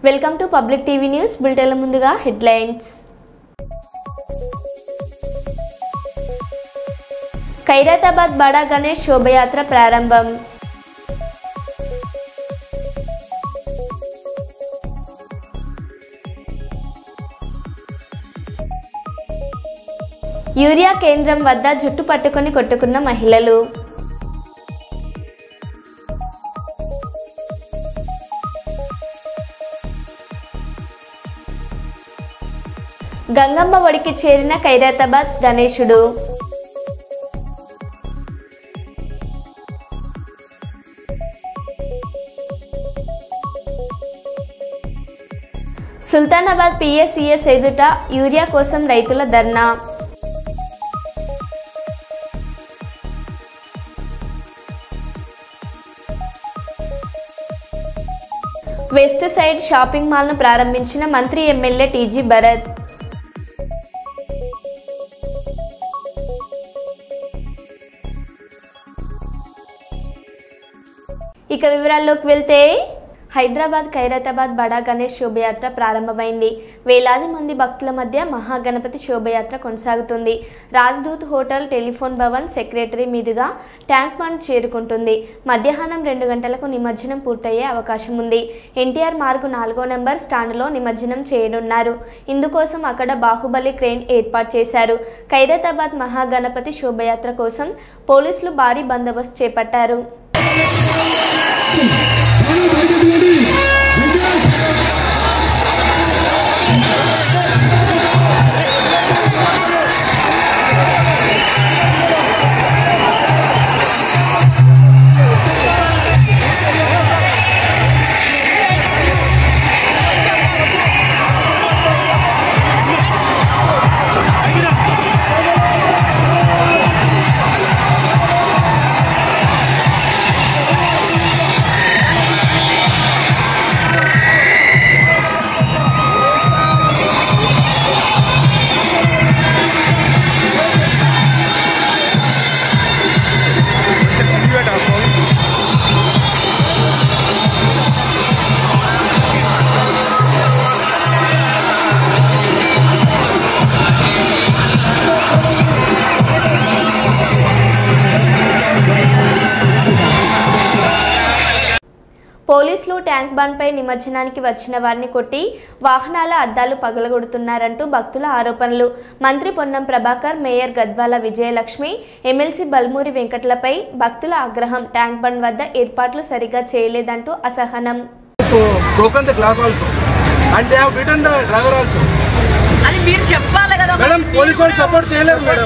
Welcome to Public TV news బులెటిన్ల ముందుగా headlines. Khairatabad బడా గణేష్ శోభయాత్ర ప్రారంభం. యూరియా కేంద్రం వద్ద జుట్టు పట్టుకొని కొట్టుకున్న మహిళలు. గంగమ్మ ఒడికి చేరిన ఖైరతాబాద్ గణేశుడు. సుల్తానాబాద్ పిఎస్సిఎస్ ఎదుట యూరియా కోసం రైతుల ధర్నా. వెస్ట్ సైడ్ షాపింగ్ మాల్ను ప్రారంభించిన మంత్రి ఎమ్మెల్యే టీజీ భరత్. ఇక వివరాల్లోకి వెళ్తే హైదరాబాద్ ఖైరతాబాద్ బడా గణేష్ శోభయాత్ర ప్రారంభమైంది. వేలాది మంది భక్తుల మధ్య మహాగణపతి శోభయాత్ర కొనసాగుతుంది. Rajdoot hotel, telephone Bhavan, secretary మీదుగా ట్యాంక్ బండ్ చేరుకుంటుంది. మధ్యాహ్నం 2 గంటలకు నిమజ్జనం పూర్తయ్యే అవకాశం ఉంది. ఎన్టీఆర్ మార్గు 4వ నెంబర్ స్టాండ్లో నిమజ్జనం చేయనున్నారు. ఇందుకోసం అక్కడ బాహుబలి క్రేన్ ఏర్పాటు చేశారు. ఖైరతాబాద్ మహాగణపతి శోభయాత్ర కోసం పోలీసులు భారీ బందోబస్తు చేపట్టారు. పోలీసులు ట్యాంక్ బండ్పై నిమజ్జనానికి వచ్చిన వారిని కొట్టి వాహనాల అద్దాలు పగలగొడుతున్నారంటూ భక్తుల ఆరోపణలు. మంత్రి పొన్నం ప్రభాకర్, మేయర్ గద్వాల విజయలక్ష్మి, ఎమ్మెల్సీ బల్మూరి వెంకట్లపై భక్తుల ఆగ్రహం. ట్యాంక్ బండ్ వద్ద ఏర్పాట్లు సరిగా చేయలేదంటూ అసహనం. అది మీరు చెప్పాలి కదా మేడం. పోలీసు వాళ్ళు సపోర్ట్ చేయలేదు madam.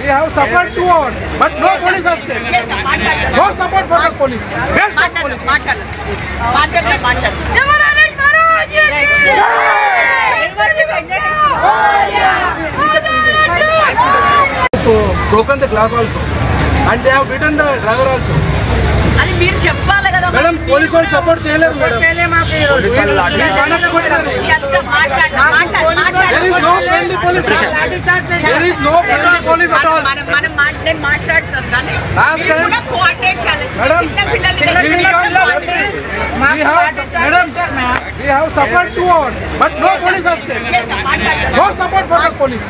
We have support 2 hours, but no police has came. No support for the police. Broken the glass also, and they have beaten the driver also. అది మీరు చెప్పాలి కదా మేడం. పోలీసు వాళ్ళు support చేయలేదు madam. We have support 2 hours, but no police has came. No support for the police.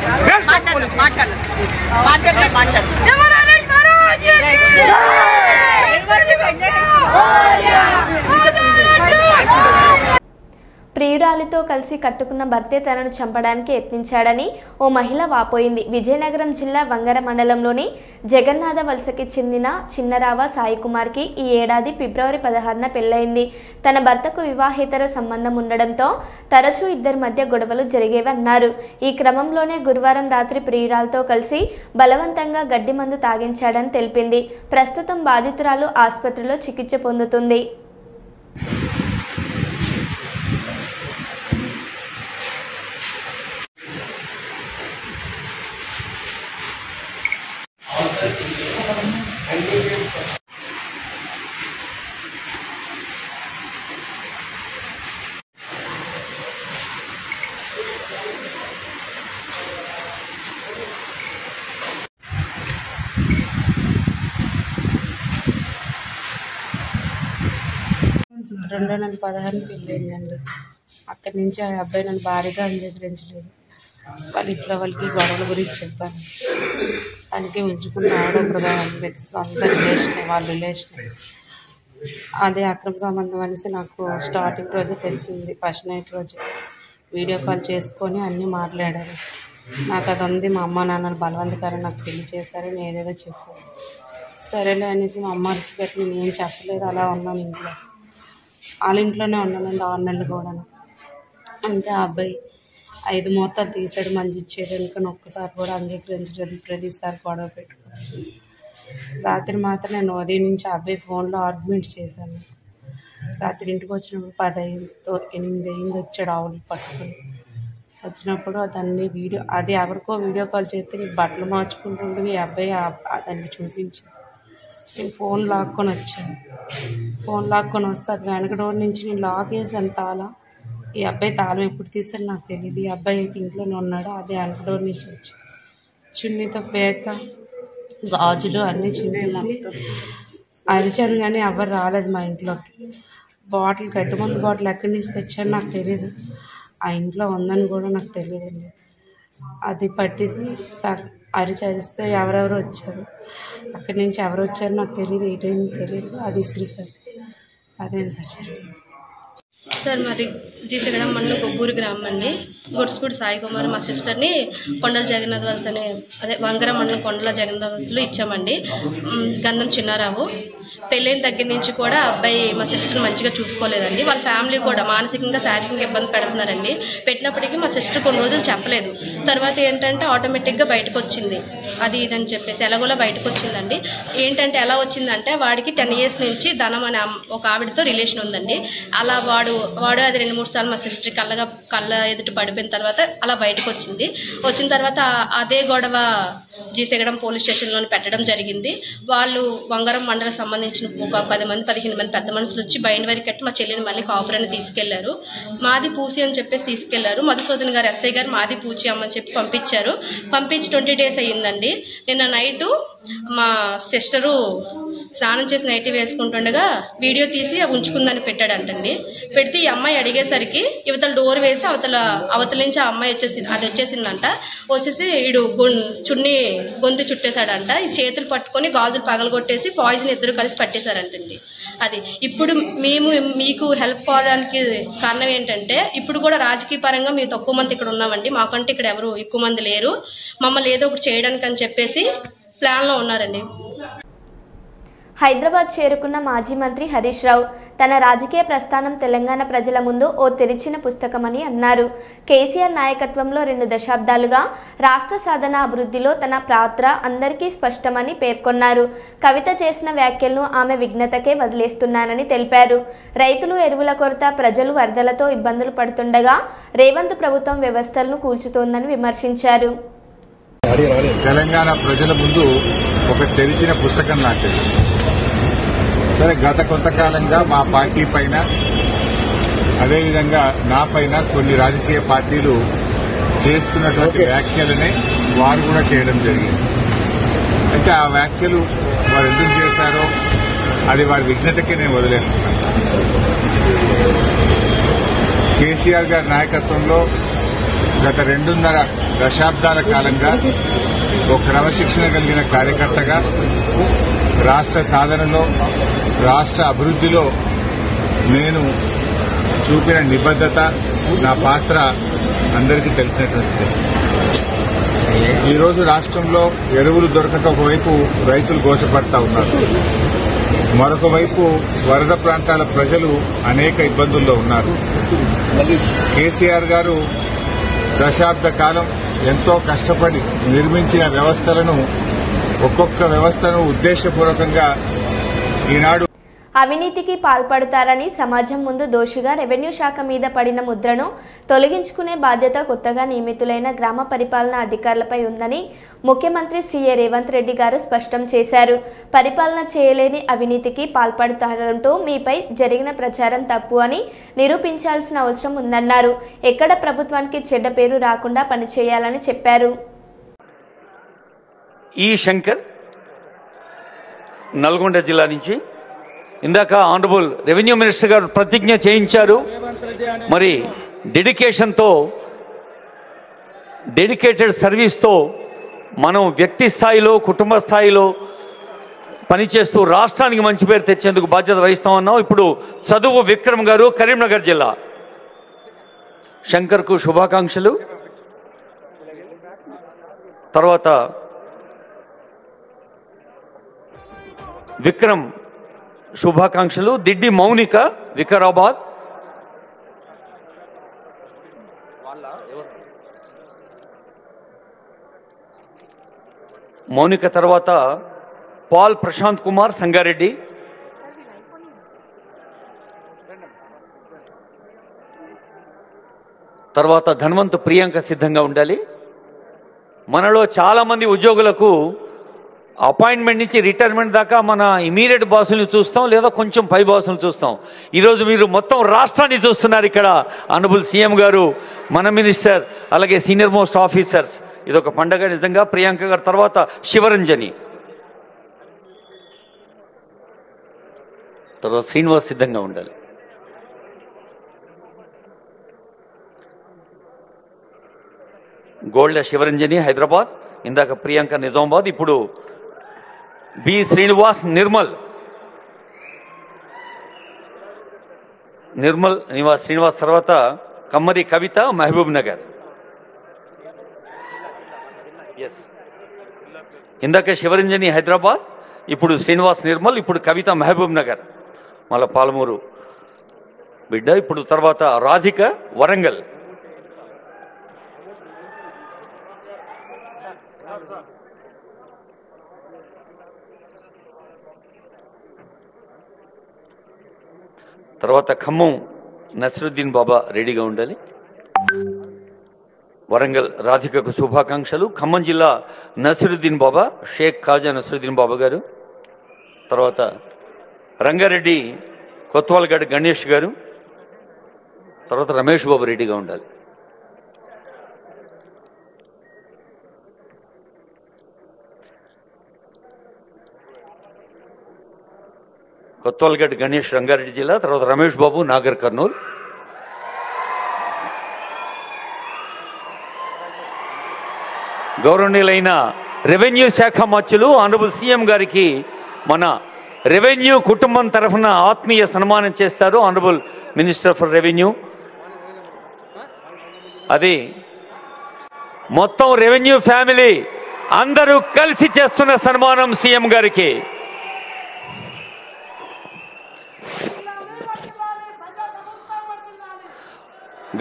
ప్రియురాలితో కలిసి కట్టుకున్న భర్తే తనను చంపడానికి యత్నించాడని ఓ మహిళ వాపోయింది. విజయనగరం జిల్లా వంగర మండలంలోని జగన్నాథ వలసకి చెందిన చిన్నరావ సాయికుమార్కి ఈ ఏడాది ఫిబ్రవరి 16న పెళ్లైంది. తన భర్తకు వివాహేతర సంబంధం ఉండడంతో తరచూ ఇద్దరి మధ్య గొడవలు జరిగేవన్నారు. ఈ క్రమంలోనే గురువారం రాత్రి ప్రియురాలతో కలిసి బలవంతంగా గడ్డి మందు తాగించాడని తెలిపింది. ప్రస్తుతం బాధితురాలు ఆసుపత్రిలో చికిత్స పొందుతుంది. 2016 పెళ్ళయిందండి. అక్కడి నుంచి ఆ అబ్బాయి నన్ను భారీగా అంగీకరించలేదు. వాళ్ళ ఇంట్లో వాళ్ళకి గొడవల గురించి చెప్పాను. దానికి ఉంచుకున్న ఆడోపడగా సొంత రిలేషన్, వాళ్ళ రిలేషన్ అదే అక్రమ సంబంధం అనేసి నాకు స్టార్టింగ్ రోజే తెలిసింది. ఫస్ట్ నైట్ రోజు వీడియో కాల్ చేసుకొని అన్నీ మాట్లాడారు. నాకు అది ఉంది, మా అమ్మ నాన్నలు బలవంతకరం నాకు పెళ్లి చేశారని ఏదేదో చెప్పారు. సరేలే అనేసి మా అమ్మకి గట్టి నేను ఏం చెప్పలేదు. అలా ఉన్నాను ఇంట్లో. వాళ్ళ ఇంట్లోనే ఉన్నానండి 6 నెలలు కూడా. అంటే ఆ అబ్బాయి 5 మొత్తాలు తీసాడు, మంచి ఇచ్చేది. ఇంకా ఒక్కసారి కూడా అంగీకరించలేదు. ప్రతిసారి గొడవ పెట్టుకున్నాను. రాత్రి మాత్రం నేను ఉదయం నుంచి ఆ అబ్బాయి ఫోన్లో ఆర్గ్యుమెంట్ చేశాను. రాత్రి ఇంటికి వచ్చినప్పుడు 10 అయింది, 8 అయింది. వచ్చాడు ఆవులు పట్టుకుని. వచ్చినప్పుడు దాన్ని వీడియో అది ఎవరికో వీడియో కాల్ చేస్తే నేను బట్టలు మార్చుకుంటుండగా ఈ అబ్బాయి దాన్ని చూపించి నేను ఫోన్ లాక్కొని వచ్చాను. ఫోన్ లాక్కొని వస్తే అది వెనక డోర్ నుంచి నేను లాక్ వేసాను తాళం. ఈ అబ్బాయి తాళం ఎప్పుడు తీసాడు నాకు తెలియదు. ఈ అబ్బాయి అయితే ఇంట్లోనే ఉన్నాడు. అదే వెనక డోర్ నుంచి వచ్చి చున్నీతో పేక గాజులు అన్నీ చింపేసి అరిచాను. కానీ ఎవరు రాలేదు మా ఇంట్లోకి. బాటిల్ గడ్డిమందు బాటిల్ ఎక్కడి నుంచి తెచ్చాను నాకు తెలియదు. ఆ ఇంట్లో ఉందని కూడా నాకు తెలియదండి. అది పట్టేసి అరిస్తే ఎవరెవరు వచ్చారు. అక్కడి నుంచి ఎవరు వచ్చారో నాకు తెలియదు. ఏ టైం తెలియదు. అది ఇసిరిసారు. అదేం సార్ సార్ మాది జీసగడం మండలం కొబ్బూరు గ్రామం అండి. గొడుసుపూడి సాయి కుమార్ మా సిస్టర్ని కొండల జగన్నాథ్ వలస అనే అదే వంగర మండలం కొండల జగన్నాథ్ వలసలో ఇచ్చామండి. గంధం చిన్నారావు. పెళ్ళైన దగ్గర నుంచి కూడా అబ్బాయి మా సిస్టర్ మంచిగా చూసుకోలేదండి. వాళ్ళ ఫ్యామిలీ కూడా మానసికంగా శారీరకంగా ఇబ్బంది పెడుతున్నారండి. పెట్టినప్పటికీ మా సిస్టర్ కొన్ని రోజులు చెప్పలేదు. తర్వాత ఏంటంటే ఆటోమేటిక్గా బయటకు వచ్చింది. అది ఇదని చెప్పేసి ఎలాగోలా బయటకు వచ్చిందండి. ఏంటంటే ఎలా వచ్చిందంటే వాడికి 10 years నుంచి ధనం అనే ఒక ఆవిడతో రిలేషన్ ఉందండి. అలా వాడు అది 2-3 సార్లు మా సిస్టర్ కళ్ళ ఎదుటి పడిపోయిన తర్వాత అలా బయటకు వచ్చింది. వచ్చిన తర్వాత అదే గొడవ జీసగడం పోలీస్ స్టేషన్లో పెట్టడం జరిగింది. వాళ్ళు వంగరం మండలం సంబంధించిన ఒక 10-15 మంది పెద్ద మనుషులు వచ్చి బయట వరకు కట్టి మా చెల్లిని మళ్ళీ కాపురాన్ని తీసుకెళ్లారు. మాది పూసి అని చెప్పేసి తీసుకెళ్లారు. మధుసూదన్ గారు ఎస్ఐ గారు మాది పూచి అమ్మని చెప్పి పంపించారు. పంపించి 20 days అయ్యిందండి. నిన్న నైటు మా సిస్టరు స్నానం చేసి నైటీ వేసుకుంటుండగా వీడియో తీసి ఉంచుకుందని పెట్టాడంటండి. పెడితే ఈ అమ్మాయి అడిగేసరికి ఇవతల డోర్ వేసి అవతల నుంచి ఆ అమ్మాయి వచ్చేసిందంట. వచ్చేసి వీడు చున్నీ గొంతు చుట్టేశాడంట. ఈ చేతులు పట్టుకొని గాజులు పగలగొట్టేసి పాయిజన్ ఇద్దరు కలిసి పట్టేశారంటండి. అది ఇప్పుడు మేము మీకు హెల్ప్ కావడానికి కారణం ఏంటంటే ఇప్పుడు కూడా రాజకీయ పరంగా మేము తక్కువ మంది ఇక్కడ ఉన్నామండి. మాకంటే ఇక్కడ ఎవరు ఎక్కువ మంది లేరు. మమ్మల్ని ఏదో ఒకటి చేయడానికి అని చెప్పేసి ప్లాన్లో ఉన్నారండి. హైదరాబాద్ చేరుకున్న మాజీ మంత్రి హరీష్ రావు తన రాజకీయ ప్రస్థానం తెలంగాణ ప్రజల ముందు ఓ తెరిచిన పుస్తకమని అన్నారు. కేసీఆర్ నాయకత్వంలో 2 దశాబ్దాలుగా రాష్ట్ర సాధన అభివృద్ధిలో తన పాత్ర అందరికీ స్పష్టమని పేర్కొన్నారు. కవిత చేసిన వ్యాఖ్యలను ఆమె విఘ్నతకే వదిలేస్తున్నానని తెలిపారు. రైతులు ఎరువుల కొరత, ప్రజలు వరదలతో ఇబ్బందులు పడుతుండగా రేవంత్ ప్రభుత్వం వ్యవస్థలను కూల్చుతోందని విమర్శించారు. తెలంగాణ ప్రజల ముందు ఒక తెరిచిన పుస్తకం లాంటిది. సరే, గత కొంతకాలంగా మా పార్టీ పైన అదేవిధంగా నా పైన కొన్ని రాజకీయ పార్టీలు చేస్తున్నటువంటి వ్యాఖ్యలనే వారు కూడా చేయడం జరిగింది. అయితే ఆ వ్యాఖ్యలు వారు ఎందుకు చేశారో అది వారి విఘ్నతకే నేను వదిలేస్తున్నాను. కేసీఆర్ గారి నాయకత్వంలో గత 2.5 దశాబ్దాల కాలంగా ఒక క్రమశిక్షణ కలిగిన కార్యకర్తగా రాష్ట్ర సాధనలో, రాష్ట్ర అభివృద్ధిలో నేను చూపిన నిబద్ధత, నా పాత్ర అందరికీ తెలిసినటువంటిది. ఈరోజు రాష్ట్రంలో ఎరువులు దొరకక ఒకవైపు రైతులు గోసపడతా ఉన్నారు, మరొక వైపు వరద ప్రాంతాల ప్రజలు అనేక ఇబ్బందుల్లో ఉన్నారు. కేసీఆర్ గారు దశాబ్ద కాలం ఎంతో కష్టపడి నిర్మించిన వ్యవస్థలను, ఒక్కొక్క వ్యవస్థను ఉద్దేశపూర్వకంగా ఈనాడు అవినీతికి పాల్పడతారని సమాజం ముందు దోషిగా రెవెన్యూ శాఖ మీద పడిన ముద్రను తొలగించుకునే బాధ్యత కొత్తగా నియమితులైన గ్రామ పరిపాలనా అధికారులపై ఉందని ముఖ్యమంత్రి శ్రీ రేవంత్ రెడ్డి గారు స్పష్టం చేశారు. పరిపాలన చేయలేని అవినీతికి పాల్పడతారంటూ మీపై జరిగిన ప్రచారం తప్పు అని నిరూపించాల్సిన అవసరం ఉందన్నారు. ఎక్కడ ప్రభుత్వానికి చెడ్డ పేరు రాకుండా పనిచేయాలని చెప్పారు. ఈ శంకర్ నల్గొండ జిల్లా నుంచి ఇందాక ఆనరబుల్ రెవెన్యూ మినిస్టర్ గారు ప్రతిజ్ఞ చేయించారు. మరి డెడికేటెడ్ సర్వీస్తో మనం వ్యక్తి స్థాయిలో కుటుంబ స్థాయిలో పనిచేస్తూ రాష్ట్రానికి మంచి పేరు తెచ్చేందుకు బాధ్యత వహిస్తామన్నాం. ఇప్పుడు చదువు విక్రమ్ గారు కరీంనగర్ జిల్లా. శంకర్కు శుభాకాంక్షలు. తర్వాత విక్రమ్ శుభాకాంక్షలు. దిడ్డి మౌనిక వికారాబాద్. మౌనిక తర్వాత పాల్ ప్రశాంత్ కుమార్ సంగారెడ్డి. తర్వాత ధన్వంత్ ప్రియాంక సిద్ధంగా ఉండాలి. మనలో చాలామంది ఉద్యోగులకు అపాయింట్మెంట్ నుంచి రిటైర్మెంట్ దాకా మన ఇమీడియట్ బాసుల్ని చూస్తాం, లేదా కొంచెం పై బాసులు చూస్తాం. ఈరోజు మీరు మొత్తం రాష్ట్రాన్ని చూస్తున్నారు. ఇక్కడ ఆనరబుల్ సీఎం గారు, మన మినిస్టర్, అలాగే సీనియర్ మోస్ట్ ఆఫీసర్స్. ఇదొక పండగ నిజంగా. ప్రియాంక గారు తర్వాత శివరంజని, తర్వాత శ్రీనివాస్ సిద్ధంగా ఉండాలి. గోల్డ్ శివరంజని హైదరాబాద్, ఇందాక ప్రియాంక నిజామాబాద్, ఇప్పుడు బి శ్రీనివాస్ నిర్మల్ శ్రీనివాస్ తర్వాత కమ్మరి కవిత మహబూబ్ నగర్. ఇందాక శివరంజని హైదరాబాద్, ఇప్పుడు శ్రీనివాస్ నిర్మల్, ఇప్పుడు కవిత మహబూబ్ నగర్, మళ్ళా పాలమూరు బిడ్డ. ఇప్పుడు తర్వాత రాధిక వరంగల్. తర్వాత ఖమ్మం నసరుద్దీన్ బాబా రెడీగా ఉండాలి. వరంగల్ రాధికకు శుభాకాంక్షలు. ఖమ్మం జిల్లా నసరుద్దీన్ బాబా షేక్ ఖాజా నసరుద్దీన్ బాబా గారు. తర్వాత రంగారెడ్డి కొత్వాల్గడ్ గణేష్ గారు. తర్వాత రమేష్ బాబు రెడీగా ఉండాలి. కొత్వాల్గడ్ గణేష్ రంగారెడ్డి జిల్లా. తర్వాత రమేష్ బాబు నాగర్ కర్నూలు. గౌరవనీయులైన రెవెన్యూ శాఖ మంత్రులు ఆనరబుల్ సీఎం గారికి మన రెవెన్యూ కుటుంబం తరఫున ఆత్మీయ సన్మానం చేస్తారు ఆనరబుల్ మినిస్టర్ ఫర్ రెవెన్యూ. అది మొత్తం రెవెన్యూ ఫ్యామిలీ అందరూ కలిసి చేస్తున్న సన్మానం సీఎం గారికి.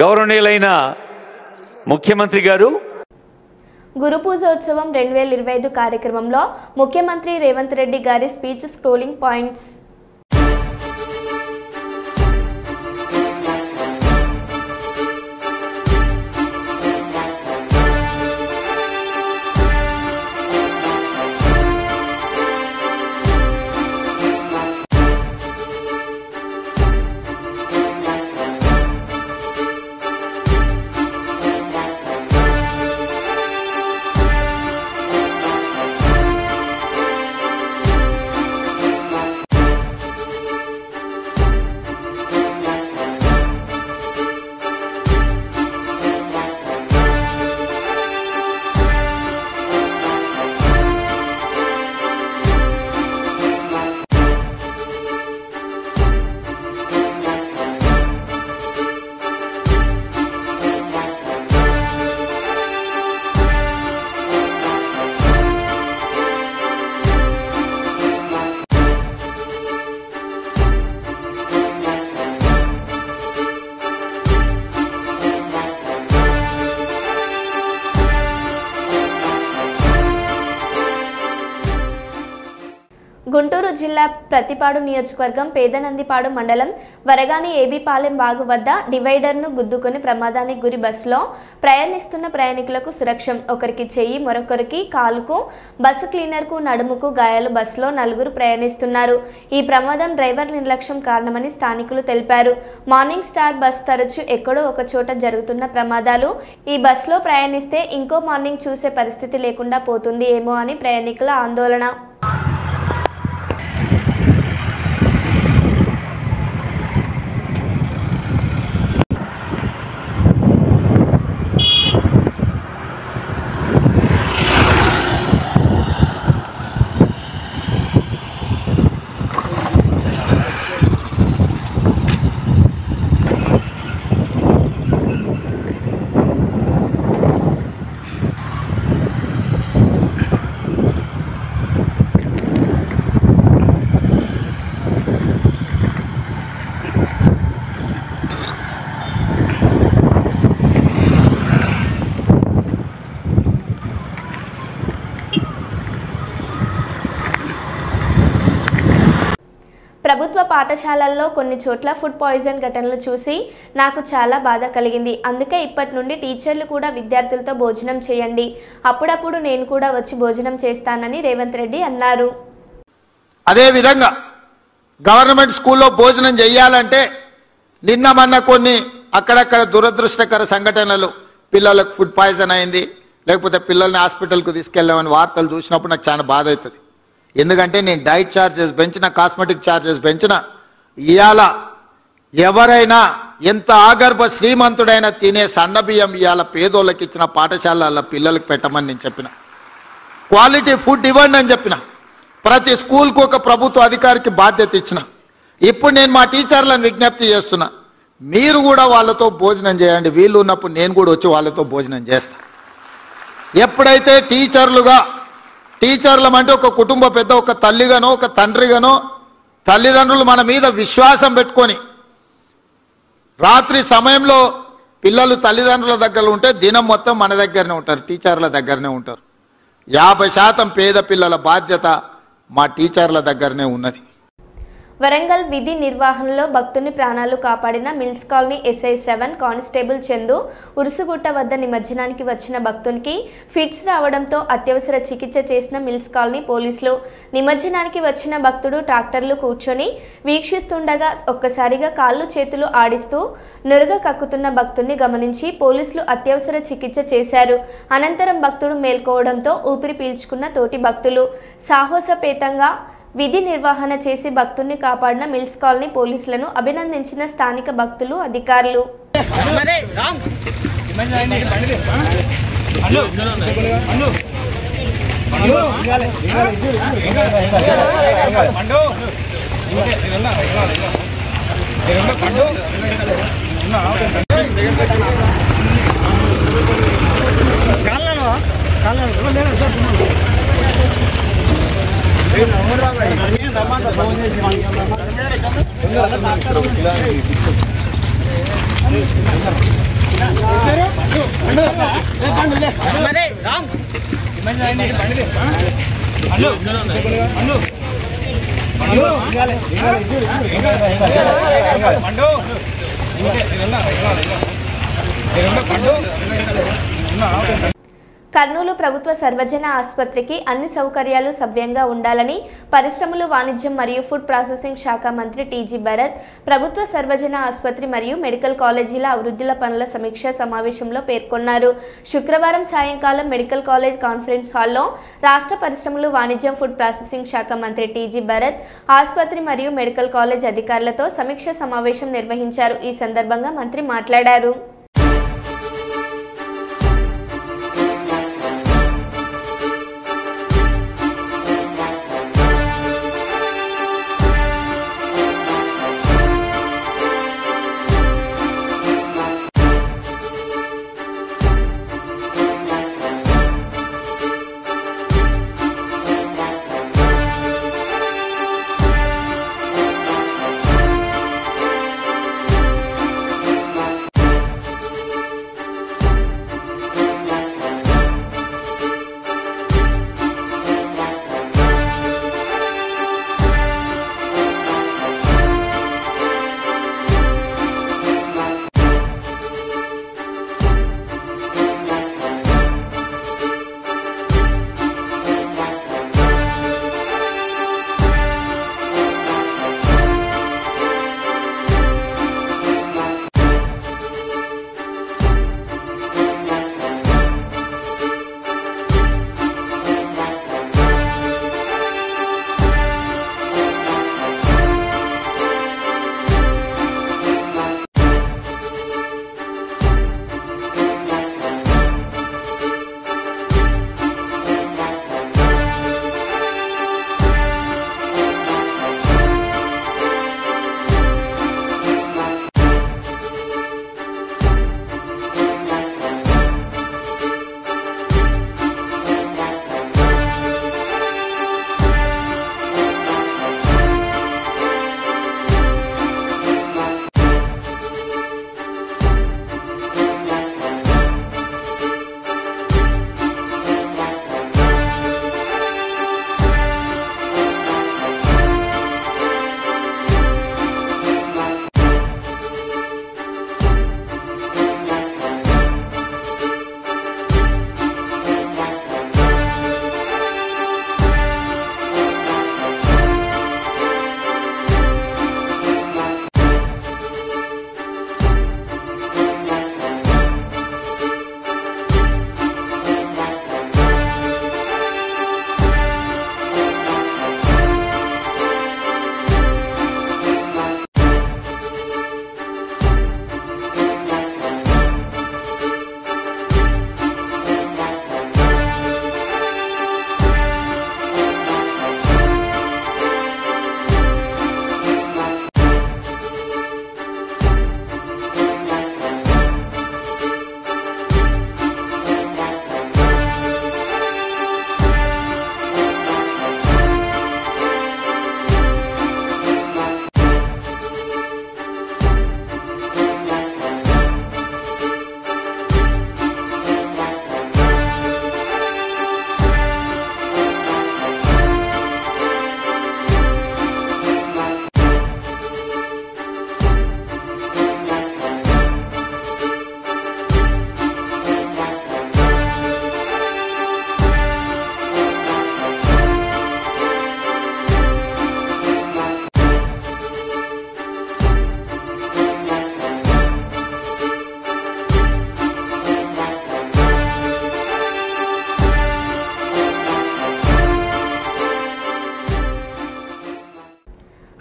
గౌరవనీయులైన ముఖ్యమంత్రి గారు గురు పూజోత్సవం 2025 కార్యక్రమంలో ముఖ్యమంత్రి రేవంత్ రెడ్డి గారి స్పీచ్ స్క్రోలింగ్ పాయింట్స్. గుంటూరు జిల్లా ప్రతిపాడు నియోజకవర్గం పేదనందిపాడు మండలం వరగాని ఏబీపాలెం వాగు వద్ద డివైడర్ను గుద్దుకొని ప్రమాదానికి గురి బస్సులో ప్రయాణిస్తున్న ప్రయాణికులకు సురక్షం. ఒకరికి చెయ్యి, మరొకరికి కాలుకు, బస్సు క్లీనర్కు నడుముకు గాయాలు. బస్సులో 4 ప్రయాణిస్తున్నారు. ఈ ప్రమాదం డ్రైవర్ నిర్లక్ష్యం కారణమని స్థానికులు తెలిపారు. మార్నింగ్ స్టార్ బస్ తరచూ ఎక్కడో ఒక చోట జరుగుతున్న ప్రమాదాలు. ఈ బస్సులో ప్రయాణిస్తే ఇంకో మార్నింగ్ చూసే పరిస్థితి లేకుండా పోతుంది ఏమో అని ప్రయాణికుల ఆందోళన. ప్రభుత్వ పాఠశాలల్లో కొన్ని చోట్ల ఫుడ్ పాయిజన్ ఘటనలు చూసి నాకు చాలా బాధ కలిగింది. అందుకే ఇప్పటి నుండి టీచర్లు కూడా విద్యార్థులతో భోజనం చేయండి, అప్పుడప్పుడు నేను కూడా వచ్చి భోజనం చేస్తానని రేవంత్ రెడ్డి అన్నారు. అదేవిధంగా గవర్నమెంట్ స్కూల్లో భోజనం చేయాలంటే నిన్న మొన్న కొన్ని అక్కడక్కడ దురదృష్టకర సంఘటనలు, పిల్లలకు ఫుడ్ పాయిజన్ అయింది, లేకపోతే పిల్లల్ని హాస్పిటల్కు తీసుకెళ్ళామని వార్తలు చూసినప్పుడు నాకు చాలా బాధ అవుతుంది. ఎందుకంటే నేను డైట్ ఛార్జెస్ పెంచిన, కాస్మెటిక్ ఛార్జెస్ పెంచిన, ఇవాళ ఎవరైనా ఎంత ఆగర్భ శ్రీమంతుడైనా తినే సన్నబియ్యం ఇవాళ పేదోళ్ళకి ఇచ్చిన పాఠశాలల పిల్లలకు పెట్టమని నేను చెప్పిన. క్వాలిటీ ఫుడ్ ఇవ్వండి అని చెప్పిన. ప్రతి స్కూల్కు ఒక ప్రభుత్వ అధికారికి బాధ్యత ఇచ్చిన. ఇప్పుడు నేను మా టీచర్లను విజ్ఞప్తి చేస్తున్నా, మీరు కూడా వాళ్ళతో భోజనం చేయండి. వీళ్ళు ఉన్నప్పుడు నేను కూడా వచ్చి వాళ్ళతో భోజనం చేస్తా. ఎప్పుడైతే టీచర్లం అంటే ఒక కుటుంబ పెద్ద, ఒక తల్లిగానో ఒక తండ్రిగానో తల్లిదండ్రులు మన మీద విశ్వాసం పెట్టుకొని రాత్రి సమయంలో పిల్లలు తల్లిదండ్రుల దగ్గర ఉంటే దినం మొత్తం మన దగ్గరనే ఉంటారు, టీచర్ల దగ్గరనే ఉంటారు. 50% పేద పిల్లల బాధ్యత మా టీచర్ల దగ్గరనే ఉన్నది. వరంగల్ విధి నిర్వహణలో భక్తుని ప్రాణాలు కాపాడిన Mills Colony SI Shravan, constable Chandu Urusugutta వద్ద నిమజ్జనానికి వచ్చిన భక్తునికి ఫిట్స్ రావడంతో అత్యవసర చికిత్స చేసిన మిల్స్ కాలనీ పోలీసులు. నిమజ్జనానికి వచ్చిన భక్తుడు ట్రాక్టర్లు కూర్చొని వీక్షిస్తుండగా ఒక్కసారిగా కాళ్ళు చేతులు ఆడిస్తూ నురగ కక్కుతున్న భక్తుడిని గమనించి పోలీసులు అత్యవసర చికిత్స చేశారు. అనంతరం భక్తుడు మేల్కోవడంతో ఊపిరి పీల్చుకున్న తోటి భక్తులు. సాహసోపేతంగా విధి నిర్వహణ చేసి భక్తుల్ని కాపాడిన మిల్స్ కాలనీ పోలీసులను అభినందించిన స్థానిక భక్తులు, అధికారులు. కర్నూలు ప్రభుత్వ సర్వజన ఆసుపత్రికి అన్ని సౌకర్యాలు సవ్యంగా ఉండాలని పరిశ్రమలు, వాణిజ్యం మరియు ఫుడ్ ప్రాసెసింగ్ శాఖ మంత్రి టీజీ భరత్ ప్రభుత్వ సర్వజన ఆసుపత్రి మరియు మెడికల్ కాలేజీల అభివృద్ధుల పనుల సమీక్షా సమావేశంలో పేర్కొన్నారు. శుక్రవారం సాయంకాలం మెడికల్ కాలేజ్ కాన్ఫరెన్స్ హాల్లో రాష్ట్ర పరిశ్రమలు, వాణిజ్యం, ఫుడ్ ప్రాసెసింగ్ శాఖ మంత్రి టీజీ భరత్ ఆసుపత్రి మరియు మెడికల్ కాలేజ్ అధికారులతో సమీక్షా సమావేశం నిర్వహించారు. ఈ సందర్భంగా మంత్రి మాట్లాడారు.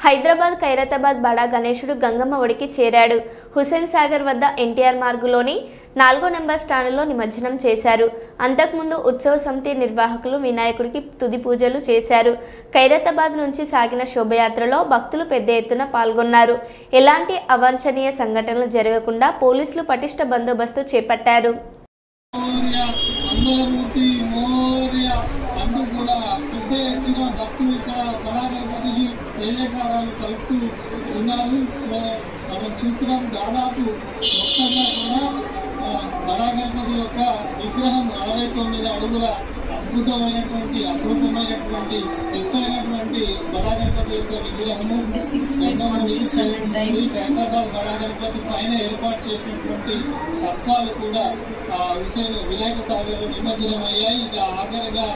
హైదరాబాద్ ఖైరతాబాద్ బడా గణేశుడు గంగమ్మ ఒడికి చేరాడు. హుస్సేన్ సాగర్ వద్ద ఎన్టీఆర్ మార్గులోని 4వ నెంబర్ స్టాండ్లో నిమజ్జనం చేశారు. అంతకుముందు ఉత్సవ సమితి నిర్వాహకులు వినాయకుడికి తుది పూజలు చేశారు. ఖైరతాబాద్ నుంచి సాగిన శోభయాత్రలో భక్తులు పెద్ద ఎత్తున పాల్గొన్నారు. ఎలాంటి అవాంఛనీయ సంఘటనలు జరగకుండా పోలీసులు పటిష్ట బందోబస్తు చేపట్టారు. మనం చూసినాం దాదాపు మొత్తంగా కూడా బడాగణపతి యొక్క విగ్రహం 69 అడుగుల అద్భుతమైనటువంటి అపూర్వమైనటువంటి ఎత్తైనటువంటి బడాగణపతి యొక్క విగ్రహము హైదరాబాద్ బడాగణపతి పైన ఏర్పాటు చేసినటువంటి సర్పాలు కూడా వినాయక సాగర్ నిమజ్జనం అయ్యాయి. ఇక ఆఖరిగా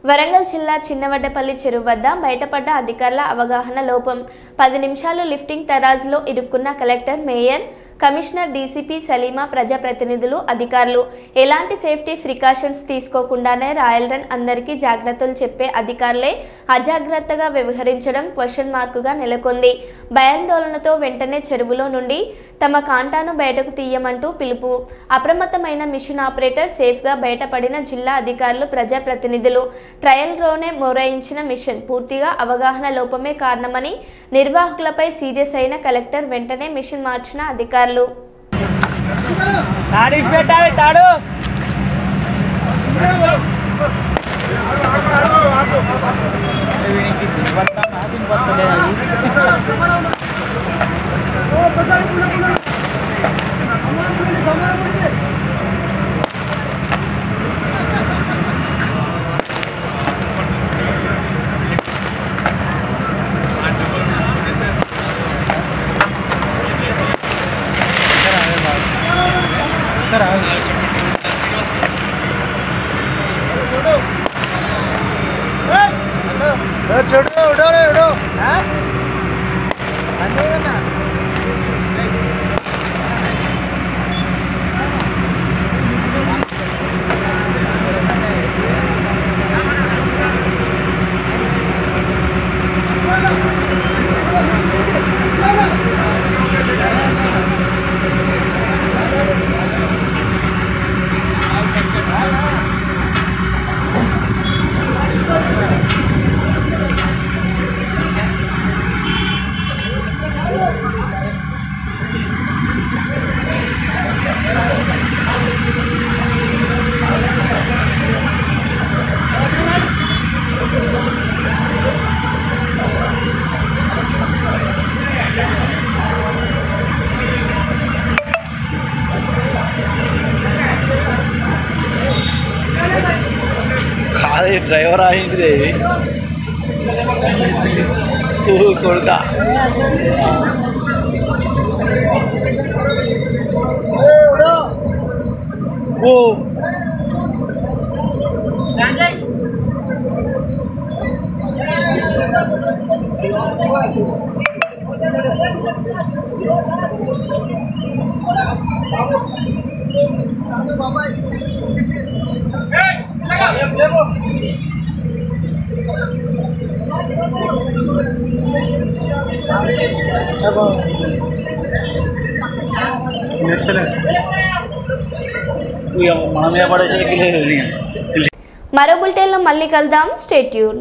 వరంగల్ జిల్లా చిన్నవడ్డపల్లి చెరువు వద్ద బయటపడ్డ అధికారుల అవగాహన లోపం. 10 నిమిషాలు లిఫ్టింగ్ తరాజులో ఇరుక్కున్న collector, mayor, commissioner, DCP Salima, ప్రజాప్రతినిధులు, అధికారులు ఎలాంటి సేఫ్టీ ప్రికాషన్స్ తీసుకోకుండానే రాయల్ రన్ అందరికీ జాగ్రత్తలు చెప్పే అధికారులే అజాగ్రత్తగా వ్యవహరించడం క్వశ్చన్ మార్కుగా నెలకొంది. భయాందోళనతో వెంటనే చెరువులో నుండి తమ కాంటాను బయటకు తీయమంటూ పిలుపు. అప్రమత్తమైన మిషన్ ఆపరేటర్ సేఫ్గా బయటపడిన జిల్లా అధికారులు, ప్రజాప్రతినిధులు. ట్రయల్ రోనే మొరాయించిన మిషన్ పూర్తిగా అవగాహన లోపమే కారణమని నిర్వాహకులపై సీరియస్ అయిన కలెక్టర్ వెంటనే మిషన్ మార్చిన అధికారులు. డ్రైవర్ అయింది కొడుకా మరో బులెటిన్లో మళ్ళీ కలుద్దాం. Stay tune.